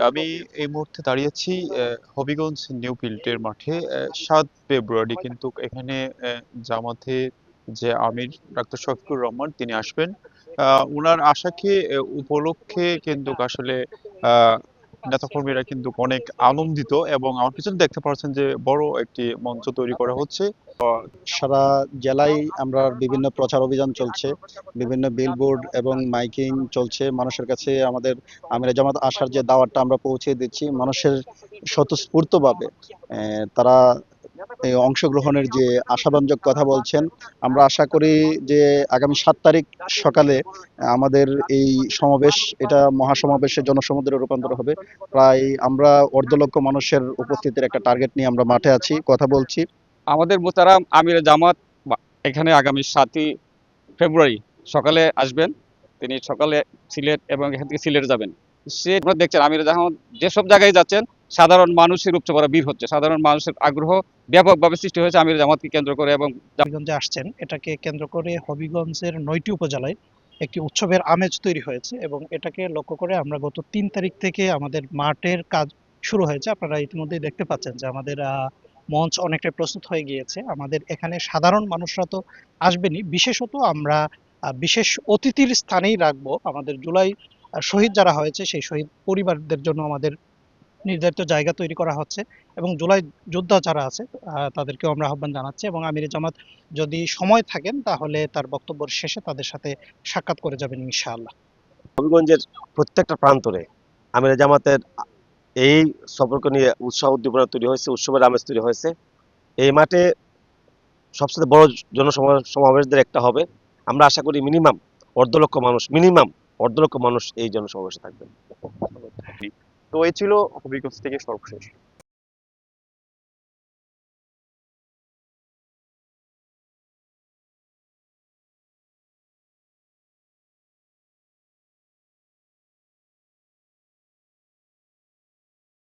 আমি এই মুহূর্তে দাঁড়িয়েছি হবিগঞ্জ নিউ ফিল্ডের মাঠে। ৭ ফেব্রুয়ারি কিন্তু এখানে জামাতে যে আমির ডাক্তার শফিকুর রহমান তিনি আসবেন। উনার আশাকে উপলক্ষে কিন্তু আসলে আহ, নেতাকর্মীরা কিন্তু অনেক আনন্দিত, এবং আমার পিছনে দেখতে পাচ্ছেন যে বড় একটি মঞ্চ তৈরি করা হচ্ছে। সারা জেলায় আমরা বিভিন্ন প্রচার অভিযান চলছে, বিভিন্ন বিলবোর্ড এবং মাইকিং চলছে মানুষের কাছে। আমাদের আমিরে জামাত আসার যে দাওয়াতটা আমরা পৌঁছে দিচ্ছি মানুষের স্বতঃস্ফূর্তভাবে। তারা এই অংশগ্রহণের যে আশাব্যঞ্জক কথা বলছেন। আমরা আশা করি যে আগামী 7 তারিখ সকালে আমাদের এই সমাবেশ, এটা মহাসমাবেশে জনসমুদ্রে রূপান্তর হবে। প্রায় আমরা 1.5 লক্ষ মানুষের উপস্থিতির একটা টার্গেট নিয়ে আমরা মাঠে আছি, কথা বলছি। আমাদের মোহতারাম আমিরে জামাত এখানে আগামী 7ই ফেব্রুয়ারি সকালে আসবেন। তিনি সকালে সিলেট এবং এখান থেকে সিলেট যাবেন। সে আপনারা দেখছেন আমিরে জামাত যেসব জায়গায় যাচ্ছেন সাধারণ মানুষের উপচে পড়া ভিড় হচ্ছে, সাধারণ মানুষের আগ্রহ ব্যাপকভাবে সৃষ্টি হয়েছে আমিরে জামাতকে কেন্দ্র করে। এবং হবিগঞ্জে আসছেন, এটাকে কেন্দ্র করে হবিগঞ্জের 9টি উপজেলায় একটি উৎসবের আমেজ তৈরি হয়েছে এবং এটাকে লক্ষ্য করে আমরা গত 3 তারিখ থেকে আমাদের মাঠের কাজ শুরু হয়েছে। আপনারা ইতিমধ্যেই দেখতে পাচ্ছেন যে আমাদের মঞ্চ অনেকটাই প্রস্তুত হয়ে গিয়েছে। আমাদের এখানে সাধারণ মানুষরা তো আসবেনই, বিশেষত আমরা বিশেষ অতিথির স্থানেই রাখবো আমাদের জুলাই শহীদ যারা হয়েছে সেই শহীদ পরিবারদের জন্য আমাদের নির্ধারিত জায়গা তৈরি করা হচ্ছে। এবং জুলাই যোদ্ধা যারা আছে তাদেরকেও আমরা আহ্বান জানাচ্ছি, এবং আমিরে জামাত যদি সময় থাকেন তাহলে তার বক্তব্যের শেষে তাদের সাথে সাক্ষাৎ করে যাবেন ইনশাআল্লাহ। হবিগঞ্জের প্রত্যেকটা প্রান্তরে আমিরে জামাতের এই সফরকে নিয়ে উৎসাহ উদ্দীপনা তৈরি হয়েছে, উৎসবের আমেজ তৈরি হয়েছে। এই মাঠে সবচেয়ে বড় জনসমাবেশদের একটা হবে। আমরা আশা করি মিনিমাম 1.5 লক্ষ মানুষ এই জনসমাবেশে থাকবেন। তো এই ছিল হবিগঞ্জ থেকে সর্বশেষ।